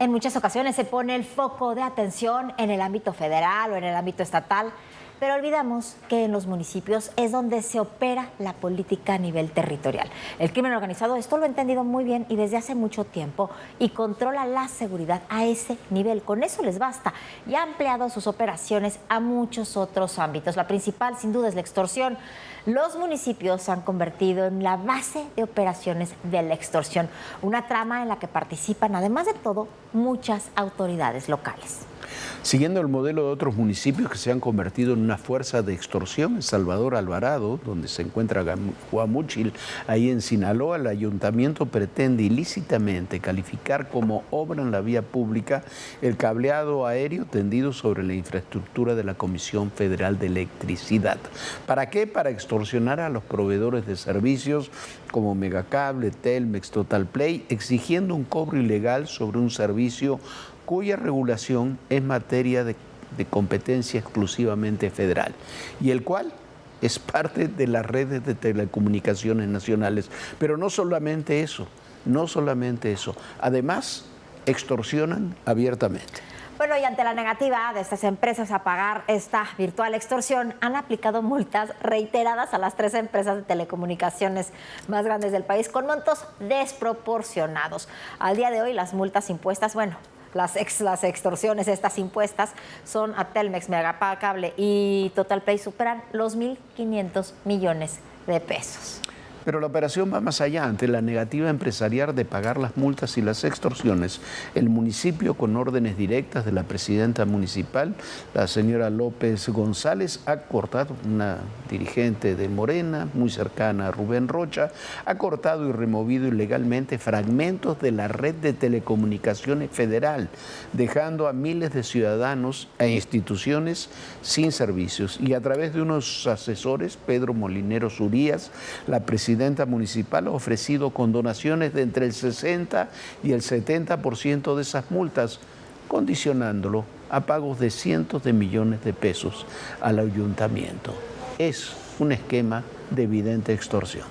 En muchas ocasiones se pone el foco de atención en el ámbito federal o en el ámbito estatal, pero olvidamos que en los municipios es donde se opera la política a nivel territorial. El crimen organizado esto lo ha entendido muy bien y desde hace mucho tiempo y controla la seguridad a ese nivel. Con eso les basta y ha ampliado sus operaciones a muchos otros ámbitos. La principal, sin duda, es la extorsión. Los municipios se han convertido en la base de operaciones de la extorsión, una trama en la que participan, además de todo, muchas autoridades locales. Siguiendo el modelo de otros municipios que se han convertido en una fuerza de extorsión, en Salvador Alvarado, donde se encuentra Guamúchil, ahí en Sinaloa, el ayuntamiento pretende ilícitamente calificar como obra en la vía pública el cableado aéreo tendido sobre la infraestructura de la Comisión Federal de Electricidad. ¿Para qué? Para extorsionar a los proveedores de servicios como Megacable, Telmex, Total Play, exigiendo un cobro ilegal sobre un servicio cuya regulación es materia de competencia exclusivamente federal y el cual es parte de las redes de telecomunicaciones nacionales. Pero no solamente eso, además extorsionan abiertamente. Bueno, y ante la negativa de estas empresas a pagar esta virtual extorsión, han aplicado multas reiteradas a las 3 empresas de telecomunicaciones más grandes del país con montos desproporcionados. Al día de hoy, las multas impuestas, las extorsiones estas impuestas son a Telmex, Megacable y Total Play, superan los 1.500 millones de pesos. Pero la operación va más allá. Ante la negativa empresarial de pagar las multas y las extorsiones, el municipio, con órdenes directas de la presidenta municipal, la señora López González, ha cortado, una dirigente de Morena, muy cercana a Rubén Rocha, ha cortado y removido ilegalmente fragmentos de la red de telecomunicaciones federal, dejando a miles de ciudadanos e instituciones sin servicios. Y a través de unos asesores, Pedro Molineros Urías, la presidenta municipal ha ofrecido condonaciones de entre el 60 y el 70% de esas multas, condicionándolo a pagos de cientos de millones de pesos al ayuntamiento. Es un esquema de evidente extorsión.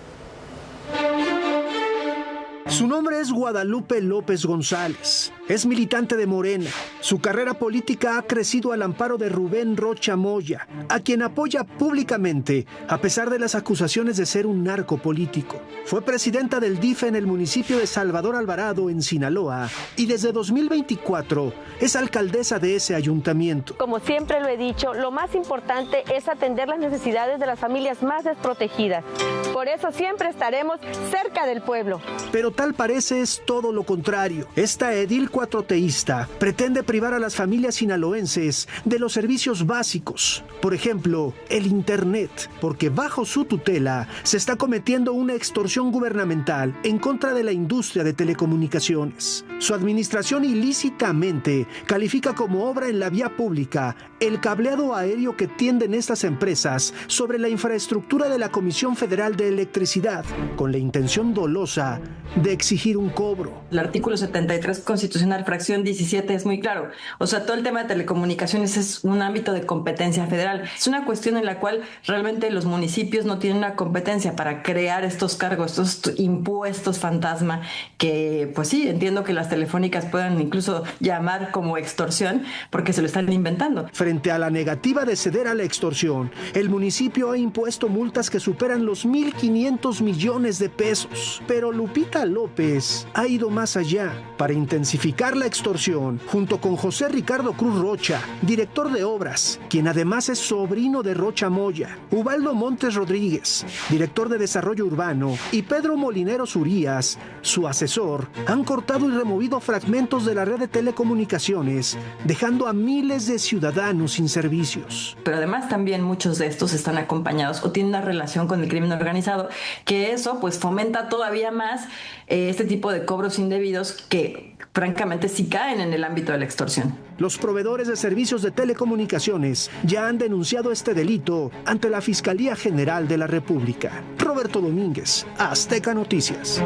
Su nombre es Guadalupe López González. Es militante de Morena. Su carrera política ha crecido al amparo de Rubén Rocha Moya, a quien apoya públicamente, a pesar de las acusaciones de ser un narco político. Fue presidenta del DIF en el municipio de Salvador Alvarado, en Sinaloa, y desde 2024 es alcaldesa de ese ayuntamiento. Como siempre lo he dicho, lo más importante es atender las necesidades de las familias más desprotegidas. Por eso siempre estaremos cerca del pueblo. Pero tal parece es todo lo contrario. Esta edil cuatroteísta pretende privar a las familias sinaloenses de los servicios básicos. Por ejemplo, el internet, porque bajo su tutela se está cometiendo una extorsión gubernamental en contra de la industria de telecomunicaciones. Su administración ilícitamente califica como obra en la vía pública el cableado aéreo que tienden estas empresas sobre la infraestructura de la Comisión Federal de Electricidad, con la intención dolosa de exigir un cobro. El artículo 73 constitucional, fracción 17, es muy claro. O sea, todo el tema de telecomunicaciones es un ámbito de competencia federal. Es una cuestión en la cual realmente los municipios no tienen una competencia para crear estos cargos, estos impuestos fantasma que, pues sí, entiendo que las telefónicas puedan incluso llamar como extorsión porque se lo están inventando. Frente a la negativa de ceder a la extorsión, el municipio ha impuesto multas que superan los 1.500 millones de pesos. Pero Lupita López ha ido más allá. Para intensificar la extorsión, junto con José Ricardo Cruz Rocha, director de obras, quien además es sobrino de Rocha Moya, Ubaldo Montes Rodríguez, director de desarrollo urbano, y Pedro Molineros Urías, su asesor, han cortado y removido fragmentos de la red de telecomunicaciones, dejando a miles de ciudadanos sin servicios. Pero además también muchos de estos están acompañados o tienen una relación con el crimen organizado, que eso pues fomenta todavía más este tipo de cobros indebidos que francamente sí caen en el ámbito de la extorsión. Los proveedores de servicios de telecomunicaciones ya han denunciado este delito ante la Fiscalía General de la República. Roberto Domínguez, Azteca Noticias.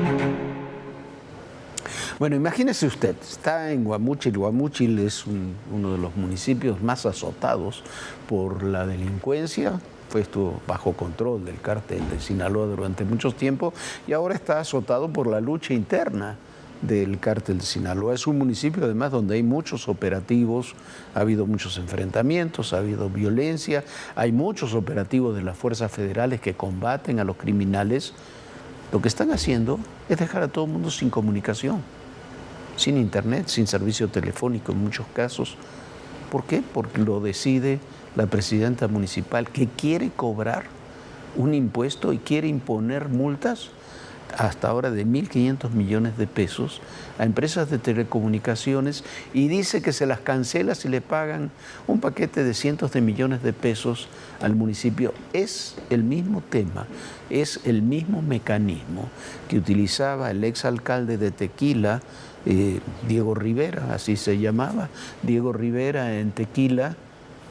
Bueno, imagínese usted, está en Guamúchil. Guamúchil es uno de los municipios más azotados por la delincuencia. Estuvo bajo control del cártel de Sinaloa durante mucho tiempo y ahora está azotado por la lucha interna del cártel de Sinaloa. Es un municipio además donde hay muchos operativos, ha habido muchos enfrentamientos, ha habido violencia, hay muchos operativos de las fuerzas federales que combaten a los criminales. Lo que están haciendo es dejar a todo el mundo sin comunicación, sin internet, sin servicio telefónico en muchos casos. ¿Por qué? Porque lo decide la presidenta municipal, que quiere cobrar un impuesto y quiere imponer multas hasta ahora de 1.500 millones de pesos a empresas de telecomunicaciones, y dice que se las cancela si le pagan un paquete de cientos de millones de pesos al municipio. Es el mismo tema, es el mismo mecanismo que utilizaba el exalcalde de Tequila, Diego Rivera, así se llamaba, Diego Rivera en Tequila,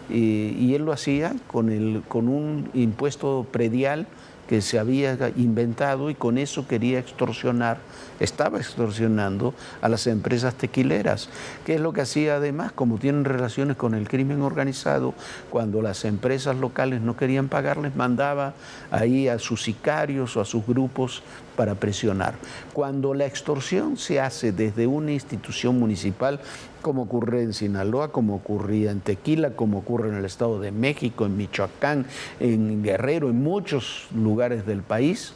y él lo hacía con un impuesto predial que se había inventado, y con eso quería extorsionar, estaba extorsionando a las empresas tequileras. ¿Qué es lo que hacía además? Como tienen relaciones con el crimen organizado, cuando las empresas locales no querían pagarles, mandaba ahí a sus sicarios o a sus grupos para presionar. Cuando la extorsión se hace desde una institución municipal, como ocurre en Sinaloa, como ocurría en Tequila, como ocurre en el Estado de México, en Michoacán, en Guerrero, en muchos lugares del país,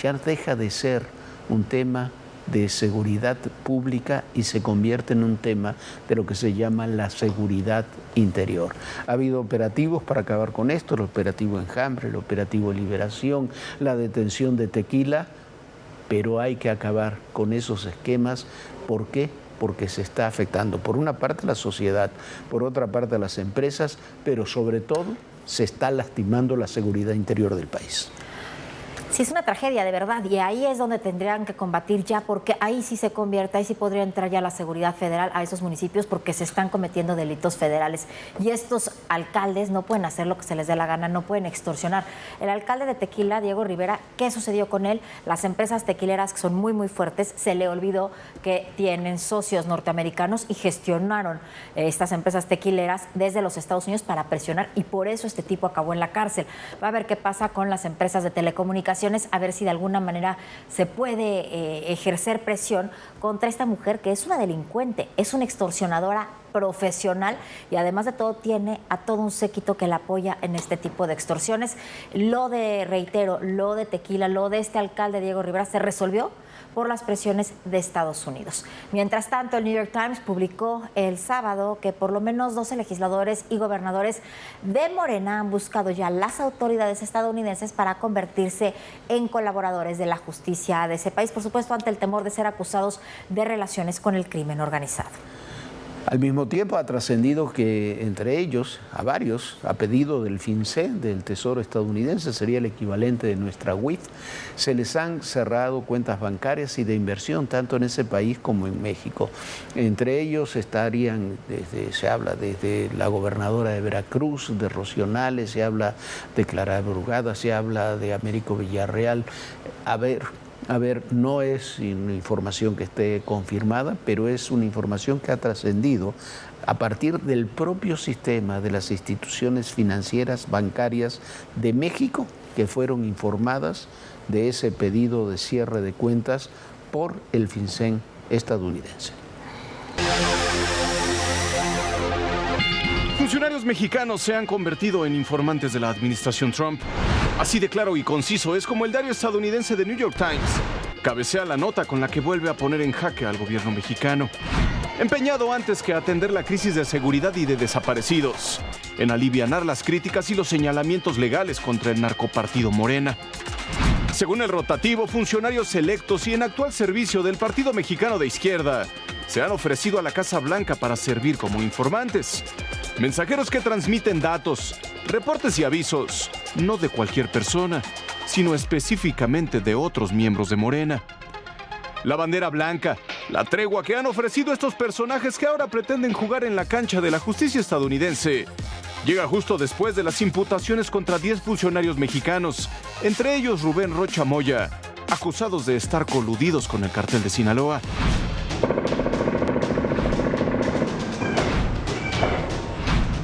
ya deja de ser un tema de seguridad pública y se convierte en un tema de lo que se llama la seguridad interior. Ha habido operativos para acabar con esto, el operativo Enjambre, el operativo Liberación, la detención de Tequila, pero hay que acabar con esos esquemas. ¿Por qué? Porque se está afectando, por una parte, la sociedad, por otra parte, las empresas, pero sobre todo se está lastimando la seguridad interior del país. Sí, es una tragedia, de verdad, y ahí es donde tendrían que combatir ya, porque ahí sí se convierte, ahí sí podría entrar ya la seguridad federal a esos municipios, porque se están cometiendo delitos federales. Y estos alcaldes no pueden hacer lo que se les dé la gana, no pueden extorsionar. El alcalde de Tequila, Diego Rivera, ¿qué sucedió con él? Las empresas tequileras, que son muy, muy fuertes, se le olvidó que tienen socios norteamericanos y gestionaron estas empresas tequileras desde los Estados Unidos para presionar, y por eso este tipo acabó en la cárcel. Va a ver qué pasa con las empresas de telecomunicaciones, a ver si de alguna manera se puede ejercer presión contra esta mujer, que es una delincuente, es una extorsionadora profesional, y además de todo tiene a todo un séquito que la apoya en este tipo de extorsiones. Lo de Tequila, lo de este alcalde Diego Rivera se resolvió por las presiones de Estados Unidos. Mientras tanto, el New York Times publicó el sábado que por lo menos 12 legisladores y gobernadores de Morena han buscado ya las autoridades estadounidenses para convertirse en colaboradores de la justicia de ese país, por supuesto ante el temor de ser acusados de relaciones con el crimen organizado. Al mismo tiempo ha trascendido que entre ellos, a varios, a pedido del FinCEN, del Tesoro estadounidense, sería el equivalente de nuestra UIF, se les han cerrado cuentas bancarias y de inversión, tanto en ese país como en México. Entre ellos estarían, se habla desde la gobernadora de Veracruz, de Rocío Nales, se habla de Clara Brugada, se habla de Américo Villarreal. A ver, no es una información que esté confirmada, pero es una información que ha trascendido a partir del propio sistema de las instituciones financieras bancarias de México, que fueron informadas de ese pedido de cierre de cuentas por el FinCEN estadounidense. Funcionarios mexicanos se han convertido en informantes de la administración Trump. Así de claro y conciso es como el diario estadounidense The New York Times cabecea la nota con la que vuelve a poner en jaque al gobierno mexicano, empeñado antes que atender la crisis de seguridad y de desaparecidos, en alivianar las críticas y los señalamientos legales contra el narcopartido Morena. Según el rotativo, funcionarios electos y en actual servicio del Partido Mexicano de Izquierda se han ofrecido a la Casa Blanca para servir como informantes, mensajeros que transmiten datos, reportes y avisos, no de cualquier persona, sino específicamente de otros miembros de Morena. La bandera blanca, la tregua que han ofrecido estos personajes que ahora pretenden jugar en la cancha de la justicia estadounidense, llega justo después de las imputaciones contra 10 funcionarios mexicanos, entre ellos Rubén Rocha Moya, acusados de estar coludidos con el cártel de Sinaloa.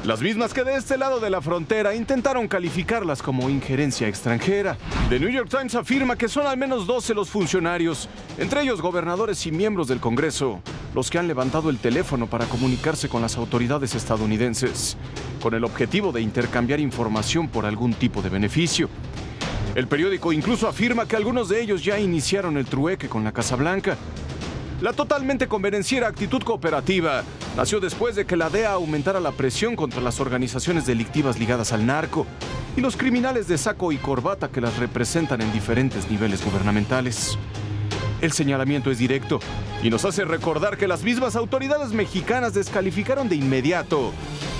Las mismas que de este lado de la frontera intentaron calificarlas como injerencia extranjera. The New York Times afirma que son al menos 12 los funcionarios, entre ellos gobernadores y miembros del Congreso, los que han levantado el teléfono para comunicarse con las autoridades estadounidenses, con el objetivo de intercambiar información por algún tipo de beneficio. El periódico incluso afirma que algunos de ellos ya iniciaron el trueque con la Casa Blanca. La totalmente convenenciera actitud cooperativa nació después de que la DEA aumentara la presión contra las organizaciones delictivas ligadas al narco y los criminales de saco y corbata que las representan en diferentes niveles gubernamentales. El señalamiento es directo y nos hace recordar que las mismas autoridades mexicanas descalificaron de inmediato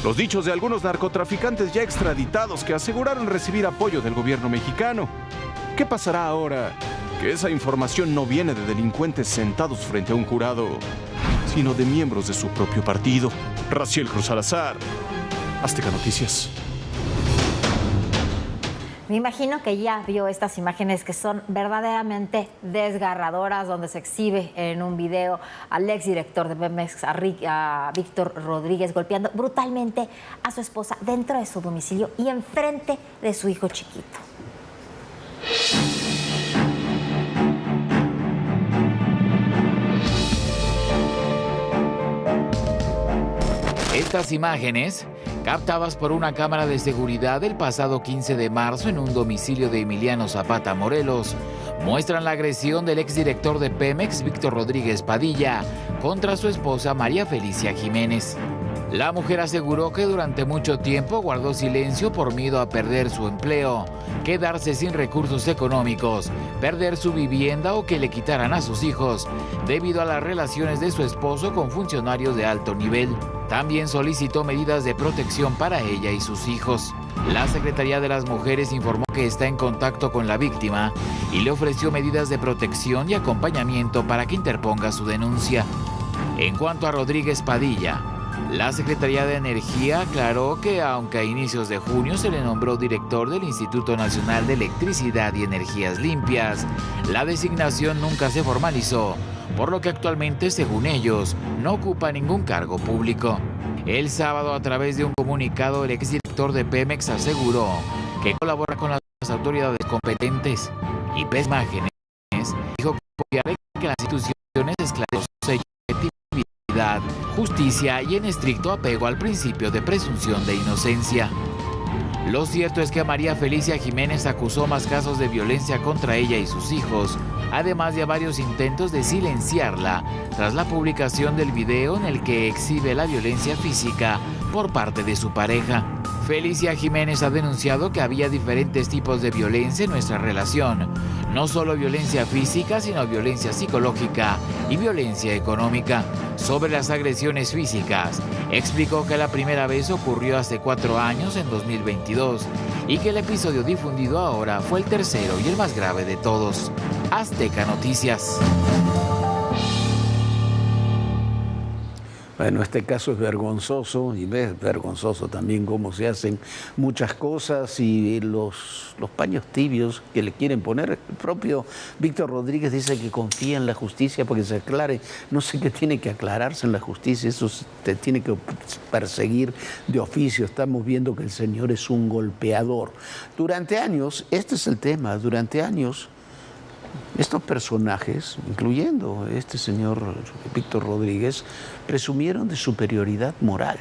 los dichos de algunos narcotraficantes ya extraditados que aseguraron recibir apoyo del gobierno mexicano. ¿Qué pasará ahora que esa información no viene de delincuentes sentados frente a un jurado, sino de miembros de su propio partido? Raciel Cruz Salazar, Azteca Noticias. Me imagino que ya vio estas imágenes que son verdaderamente desgarradoras, donde se exhibe en un video al exdirector de Pemex, a Víctor Rodríguez, golpeando brutalmente a su esposa dentro de su domicilio y enfrente de su hijo chiquito. Estas imágenes, captadas por una cámara de seguridad el pasado 15 de marzo en un domicilio de Emiliano Zapata, Morelos, muestran la agresión del exdirector de Pemex, Víctor Rodríguez Padilla, contra su esposa María Felicia Jiménez. La mujer aseguró que durante mucho tiempo guardó silencio por miedo a perder su empleo, quedarse sin recursos económicos, perder su vivienda o que le quitaran a sus hijos, debido a las relaciones de su esposo con funcionarios de alto nivel. También solicitó medidas de protección para ella y sus hijos. La Secretaría de las Mujeres informó que está en contacto con la víctima y le ofreció medidas de protección y acompañamiento para que interponga su denuncia. En cuanto a Rodríguez Padilla, la Secretaría de Energía aclaró que aunque a inicios de junio se le nombró director del Instituto Nacional de Electricidad y Energías Limpias, la designación nunca se formalizó, por lo que actualmente, según ellos, no ocupa ningún cargo público. El sábado, a través de un comunicado, el exdirector de Pemex aseguró que colabora con las autoridades competentes y imágenes dijo que las instituciones esclarecen objetividad, justicia y en estricto apego al principio de presunción de inocencia. Lo cierto es que María Felicia Jiménez acusó más casos de violencia contra ella y sus hijos, además de varios intentos de silenciarla tras la publicación del video en el que exhibe la violencia física por parte de su pareja. Felicia Jiménez ha denunciado que había diferentes tipos de violencia en nuestra relación, no solo violencia física, sino violencia psicológica y violencia económica. Sobre las agresiones físicas, explicó que la primera vez ocurrió hace 4 años, en 2022, y que el episodio difundido ahora fue el tercero y el más grave de todos. Azteca Noticias. Bueno, este caso es vergonzoso y es vergonzoso también cómo se hacen muchas cosas y los paños tibios que le quieren poner. El propio Víctor Rodríguez dice que confía en la justicia porque se aclare. No sé qué tiene que aclararse en la justicia, eso te tiene que perseguir de oficio. Estamos viendo que el señor es un golpeador. Durante años, este es el tema, durante años, estos personajes, incluyendo este señor Víctor Rodríguez, presumieron de superioridad moral,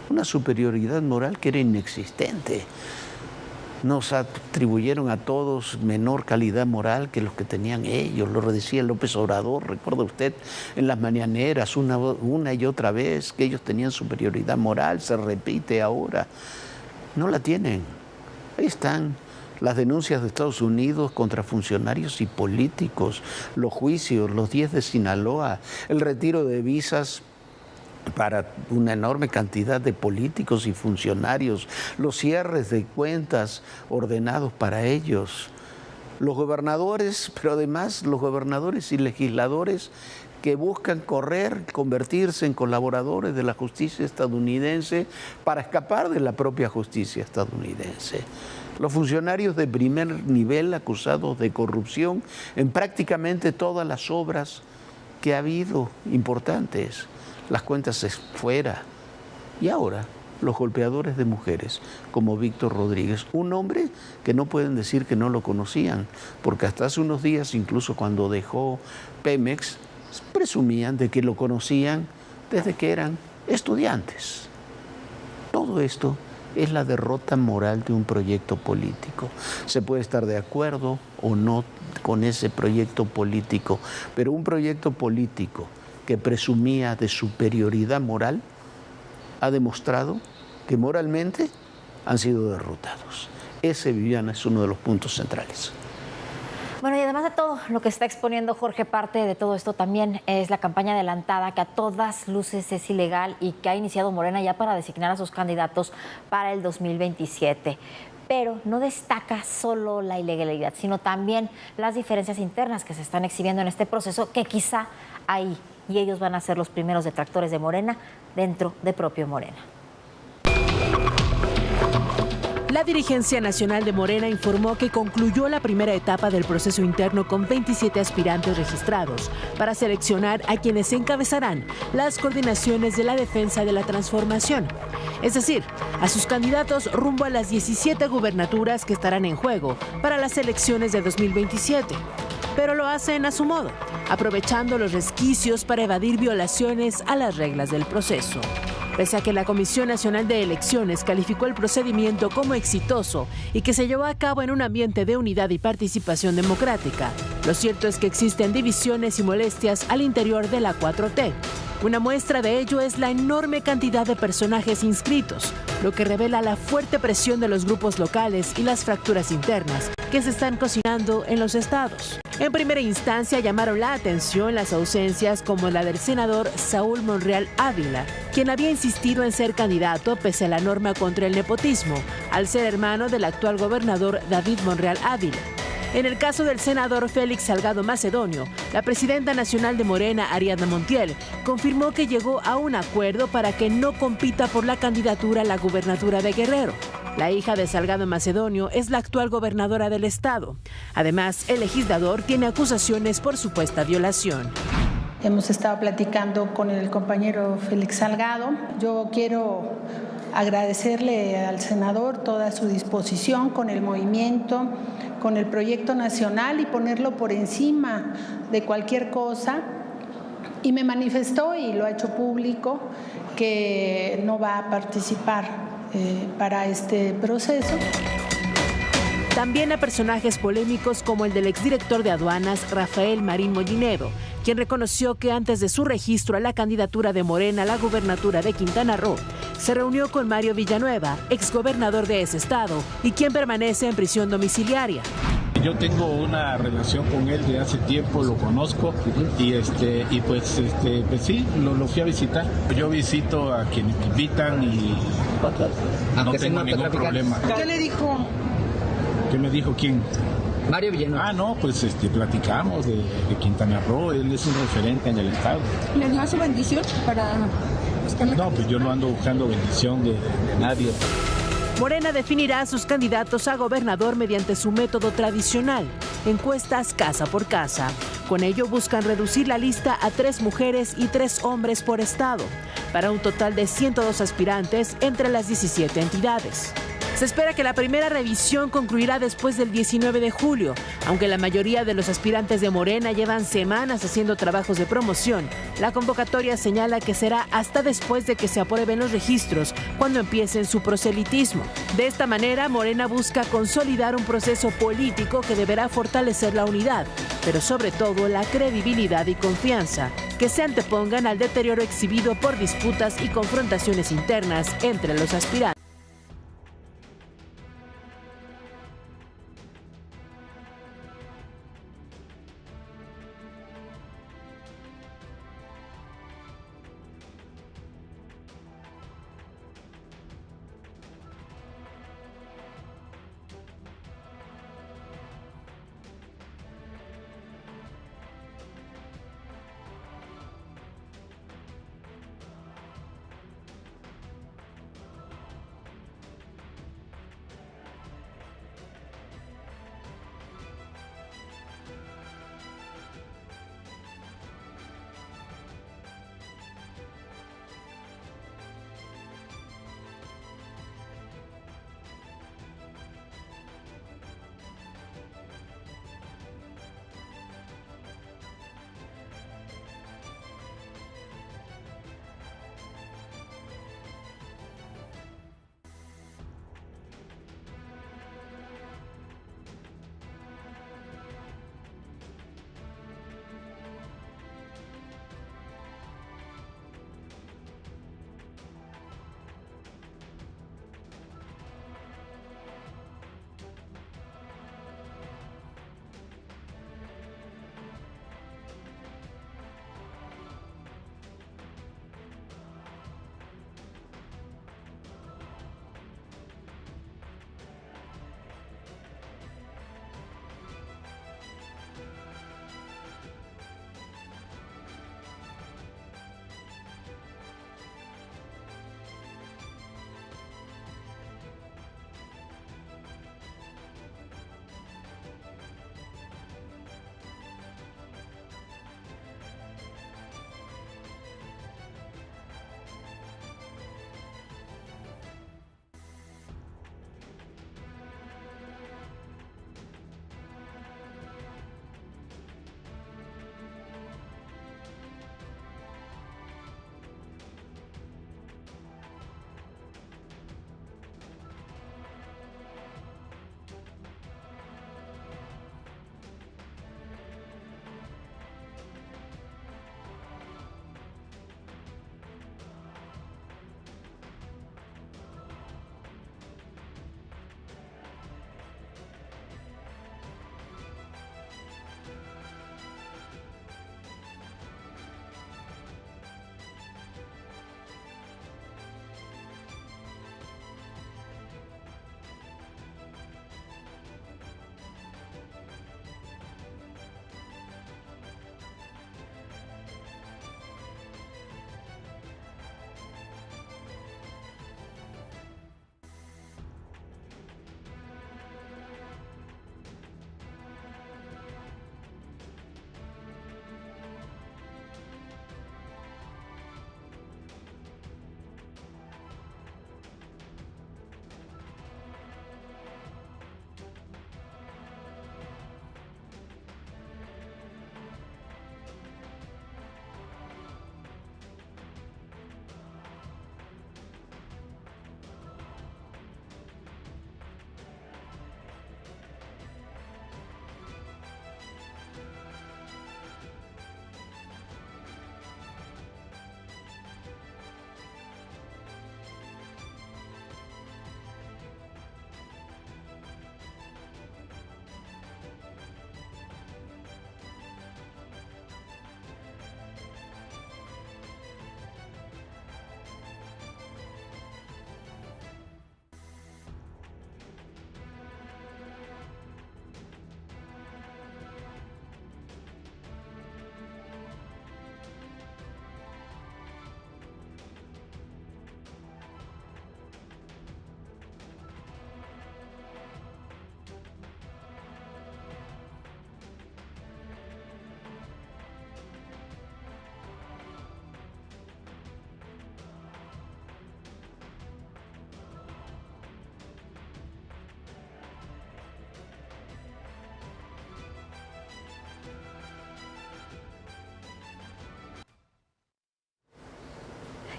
una superioridad moral que era inexistente. Nos atribuyeron a todos menor calidad moral que los que tenían ellos, lo decía López Obrador, recuerda usted en las mañaneras una y otra vez que ellos tenían superioridad moral, se repite ahora, no la tienen, ahí están. Las denuncias de Estados Unidos contra funcionarios y políticos, los juicios, los 10 de Sinaloa, el retiro de visas para una enorme cantidad de políticos y funcionarios, los cierres de cuentas ordenados para ellos, los gobernadores, pero además los gobernadores y legisladores que buscan convertirse en colaboradores de la justicia estadounidense para escapar de la propia justicia estadounidense. Los funcionarios de primer nivel acusados de corrupción en prácticamente todas las obras que ha habido importantes, las cuentas fuera. Y ahora los golpeadores de mujeres, como Víctor Rodríguez, un hombre que no pueden decir que no lo conocían, porque hasta hace unos días, incluso cuando dejó Pemex, presumían de que lo conocían desde que eran estudiantes. Todo esto es la derrota moral de un proyecto político. Se puede estar de acuerdo o no con ese proyecto político, pero un proyecto político que presumía de superioridad moral ha demostrado que moralmente han sido derrotados. Ese, Viviana, es uno de los puntos centrales. Bueno, y además de todo lo que está exponiendo Jorge, parte de todo esto también es la campaña adelantada, que a todas luces es ilegal y que ha iniciado Morena ya para designar a sus candidatos para el 2027. Pero no destaca solo la ilegalidad, sino también las diferencias internas que se están exhibiendo en este proceso, que quizá ahí, y ellos van a ser los primeros detractores de Morena dentro de propio Morena. La dirigencia nacional de Morena informó que concluyó la primera etapa del proceso interno con 27 aspirantes registrados para seleccionar a quienes encabezarán las coordinaciones de la defensa de la transformación. Es decir, a sus candidatos rumbo a las 17 gubernaturas que estarán en juego para las elecciones de 2027. Pero lo hacen a su modo, aprovechando los resquicios para evadir violaciones a las reglas del proceso. Pese a que la Comisión Nacional de Elecciones calificó el procedimiento como exitoso y que se llevó a cabo en un ambiente de unidad y participación democrática, lo cierto es que existen divisiones y molestias al interior de la 4T. Una muestra de ello es la enorme cantidad de personajes inscritos, lo que revela la fuerte presión de los grupos locales y las fracturas internas que se están cocinando en los estados. En primera instancia llamaron la atención las ausencias como la del senador Saúl Monreal Ávila, quien había insistido en ser candidato pese a la norma contra el nepotismo, al ser hermano del actual gobernador David Monreal Ávila. En el caso del senador Félix Salgado Macedonio, la presidenta nacional de Morena, Ariadna Montiel, confirmó que llegó a un acuerdo para que no compita por la candidatura a la gubernatura de Guerrero. La hija de Salgado Macedonio es la actual gobernadora del estado. Además, el legislador tiene acusaciones por supuesta violación. Hemos estado platicando con el compañero Félix Salgado. Yo quiero agradecerle al senador toda su disposición con el movimiento, con el proyecto nacional y ponerlo por encima de cualquier cosa. Y me manifestó, y lo ha hecho público, que no va a participar para este proceso. También a personajes polémicos como el del exdirector de aduanas, Rafael Marín Mollinedo, quien reconoció que antes de su registro a la candidatura de Morena a la gubernatura de Quintana Roo, se reunió con Mario Villanueva, exgobernador de ese estado, y quien permanece en prisión domiciliaria. Yo tengo una relación con él de hace tiempo, lo conozco y pues sí, lo fui a visitar. Yo visito a quienes me invitan y no tengo ningún problema. ¿Qué le dijo? ¿Qué me dijo quién? Mario Villanueva. Ah, no, pues platicamos de Quintana Roo, él es un referente en el estado. ¿Les da su bendición para...? No, pues yo no ando buscando bendición de nadie. Morena definirá a sus candidatos a gobernador mediante su método tradicional, encuestas casa por casa. Con ello buscan reducir la lista a 3 mujeres y 3 hombres por estado, para un total de 102 aspirantes entre las 17 entidades. Se espera que la primera revisión concluirá después del 19 de julio, aunque la mayoría de los aspirantes de Morena llevan semanas haciendo trabajos de promoción. La convocatoria señala que será hasta después de que se aprueben los registros, cuando empiecen su proselitismo. De esta manera, Morena busca consolidar un proceso político que deberá fortalecer la unidad, pero sobre todo la credibilidad y confianza, que se antepongan al deterioro exhibido por disputas y confrontaciones internas entre los aspirantes.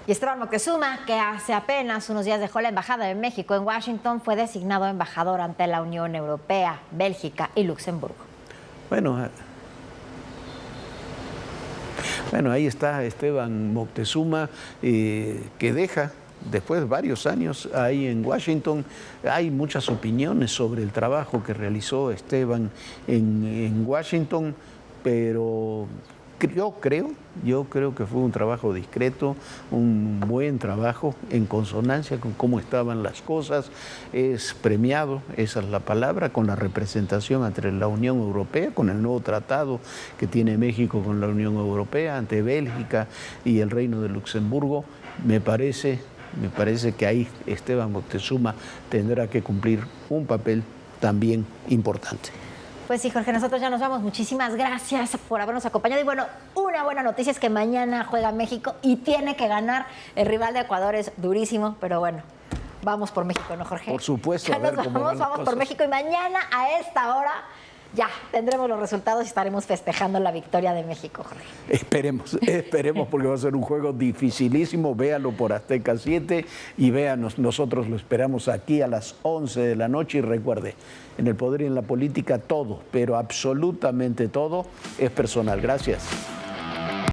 Y Esteban Moctezuma, que hace apenas unos días dejó la embajada de México en Washington, fue designado embajador ante la Unión Europea, Bélgica y Luxemburgo. Bueno, ahí está Esteban Moctezuma, que deja, después de varios años ahí en Washington. Hay muchas opiniones sobre el trabajo que realizó Esteban en Washington, pero yo creo que fue un trabajo discreto, un buen trabajo en consonancia con cómo estaban las cosas. Es premiado, esa es la palabra, con la representación ante la Unión Europea, con el nuevo tratado que tiene México con la Unión Europea, ante Bélgica y el Reino de Luxemburgo. Me parece que ahí Esteban Moctezuma tendrá que cumplir un papel también importante. Pues sí, Jorge, nosotros ya nos vamos. Muchísimas gracias por habernos acompañado. Y bueno, una buena noticia es que mañana juega México y tiene que ganar. El rival de Ecuador es durísimo, pero bueno, vamos por México, ¿no, Jorge? Por supuesto. Ya nos vamos por México y mañana a esta hora ya tendremos los resultados y estaremos festejando la victoria de México, Jorge. Esperemos porque va a ser un juego dificilísimo. Véalo por Azteca 7 y véanos, nosotros lo esperamos aquí a las 11 de la noche. Y recuerde, en el poder y en la política todo, pero absolutamente todo es personal. Gracias.